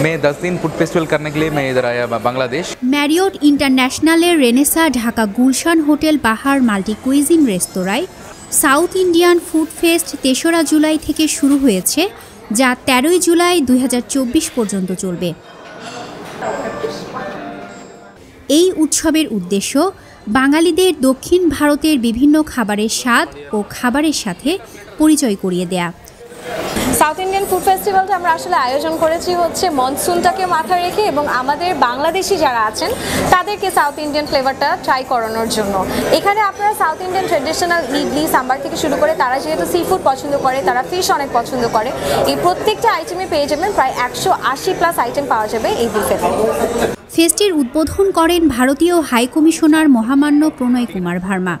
मैं 10 दिन food festival करने के लिए मैं इधर आया बांग्लादेश। ম্যারিয়ট ইন্টারন্যাশনালের Renaissance Dhaka Gulshan hotel Bahar multi cuisine রেস্তোরাঁয় সাউথ ইন্ডিয়ান ফুড ফেস্ট ৩রা জুলাই থেকে শুরু হয়েছে, যা ১৩ই জুলাই ২০২৪ পর্যন্ত চলবে। এই উৎসবের উদ্দেশ্য বাঙালিদের দক্ষিণ ভারতের বিভিন্ন খাবারের স্বাদ ও খাবারের সাথে পরিচয় করিয়ে দেয়া। সাউথ ইন্ডিয়ান ফুড ফেস্টিভ্যালটা আমরা আসলে আয়োজন করেছি হচ্ছে মনসুনটাকে মাথায় রেখে এবং আমাদের বাংলাদেশি যারা আছেন তাদেরকে সাউথ ইন্ডিয়ান ফ্লেভারটা ট্রাই করানোর জন্য। এখানে আপনারা south Indian traditional idli sambar থেকে শুরু করে তারা যেহেতু সি ফুড পছন্দ করে, তারা ফিশ অনেক পছন্দ করে, এই প্রত্যেকটা আইটেমে পেয়ে যাবেন। প্রায় ১৮০+ আইটেম পাওয়া যাবে এই বুফেতে। ফেস্টের উদ্বোধন করেন ভারতীয় হাই কমিশনার মহামান্য প্রণয় কুমার ভার্মা।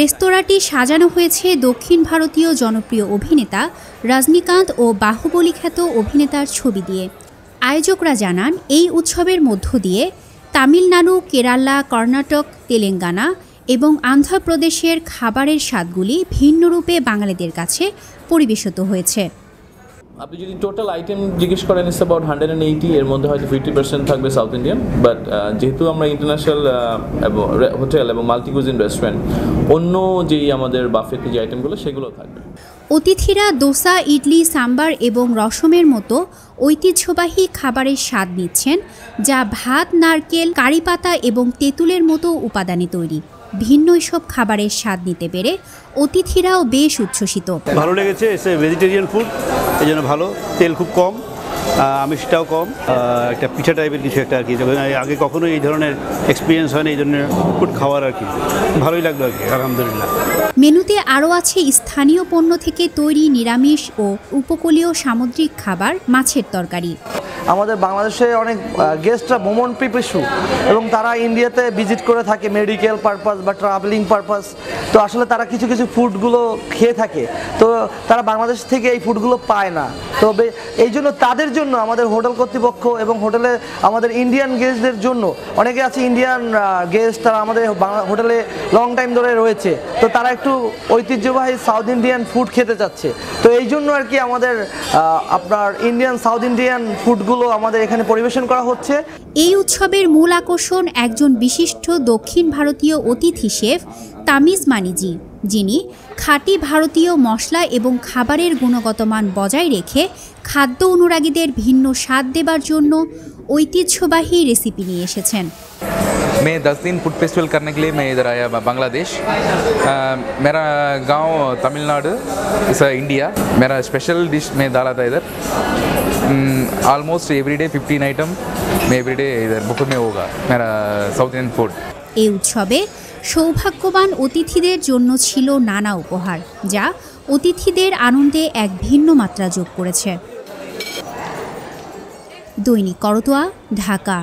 রেস্তোরাঁটি সাজানো হয়েছে দক্ষিণ ভারতীয় জনপ্রিয় অভিনেতা রজনীকান্ত ও বাহুবলী খ্যাত অভিনেতার ছবি দিয়ে। আয়োজকরা জানান, এই উৎসবের মধ্য দিয়ে তামিলনাড়ু, কেরালা, কর্ণাটক, তেলেঙ্গানা এবং অন্ধ্রপ্রদেশের খাবারের স্বাদগুলি ভিন্ন রূপে বাঙালিদের কাছে পরিবেশিত হয়েছে। আপনি যদি টোটাল আইটেম জিজ্ঞেস করেন ইটস অ্যাবাউট 180, এর মধ্যে হয়তো 50% থাকবে সাউথ ইন্ডিয়ান, বাট যেহেতু আমরা ইন্টারন্যাশনাল হোটেল এবং মাল্টি কুইজিন রেস্টুরেন্ট, অন্য যেই আমাদের বাফেতে যে আইটেমগুলো সেগুলো থাকবে। অতিথিরা দোসা, ইডলি, সাম্বার এবং রসমের মতো ঐতিহ্যবাহী খাবারের স্বাদ নিচ্ছেন, যা ভাত, নারকেল, কারি পাতা এবং তেঁতুলের মতো উপাদানে তৈরি। ভিন্ন এসব খাবারের স্বাদ নিতে পেরে অতিথিরাও বেশ উচ্ছ্বসিত। ভালো লেগেছে, এসে ভেজিটেরিয়ান ফুড, এই জন্য ভালো, তেল খুব কম, আমিষটাও কম, একটা পিঠা টাইপের কিছু একটা আর কি, আগে কখনো এই ধরনের এক্সপিরিয়েন্স হয়নি, এই জন্য ফুড খাওয়ার আর কি ভালোই লাগলো আর কি, আলহামদুলিল্লাহ। মেনুতে আরও আছে স্থানীয় পণ্য থেকে তৈরি নিরামিষ ও উপকূলীয় সামুদ্রিক খাবার, মাছের তরকারি। আমাদের বাংলাদেশে অনেক গেস্টরা ভ্রমণ পিপাসু এবং তারা ইন্ডিয়াতে ভিজিট করে থাকে মেডিকেল পারপাস বা ট্রাভেলিং পারপাস, তো আসলে তারা কিছু কিছু ফুডগুলো খেয়ে থাকে, তো তারা বাংলাদেশ থেকে এই ফুডগুলো পায় না। তবে এই জন্য তাদের জন্য আমাদের হোটেল কর্তৃপক্ষ এবং হোটেলে আমাদের ইন্ডিয়ান গেস্টদের জন্য, অনেকে আছে ইন্ডিয়ান গেস্ট, তারা আমাদের হোটেলে লং টাইম ধরে রয়েছে, তো তারা একটু ঐতিহ্যবাহী সাউথ ইন্ডিয়ান ফুড খেতে চাচ্ছে, তো এই জন্য আর কি আমাদের আপনার সাউথ ইন্ডিয়ান ফুডগুলো আমাদের এখানে পরিবেশন করা হচ্ছে। এই উৎসবের মূল আকর্ষণ একজন বিশিষ্ট দক্ষিণ ভারতীয় অতিথি শেফ তামিজ মানিজি, যিনি খাঁটি ভারতীয় মশলা এবং খাবারের গুণগত মান বজায় রেখে খাদ্য অনুরাগীদের ভিন্ন স্বাদ দেবার জন্য ঐতিহ্যবাহী রেসিপি নিয়ে এসেছেন। मैं 10 दिन फूड फेस्टिवल करने के लिए मैं इधर आया बांग्लादेश। मेरा गांव तमिलनाडु, इंडिया। मेरा स्पेशल डिश मैं डाला था इधर। ऑलमोस्ट एवरीडे 15 आइटम मैं एवरीडे इधर बुफे में होगा मेरा साउथ इंडियन फूड। এই উৎসবে সৌভাগ্যবান অতিথিদের জন্য ছিল নানা উপহার, যা অতিথিদের আনন্দে এক ভিন্ন মাত্রা যোগ করেছে। দৈনিক করতোয়া, ঢাকা।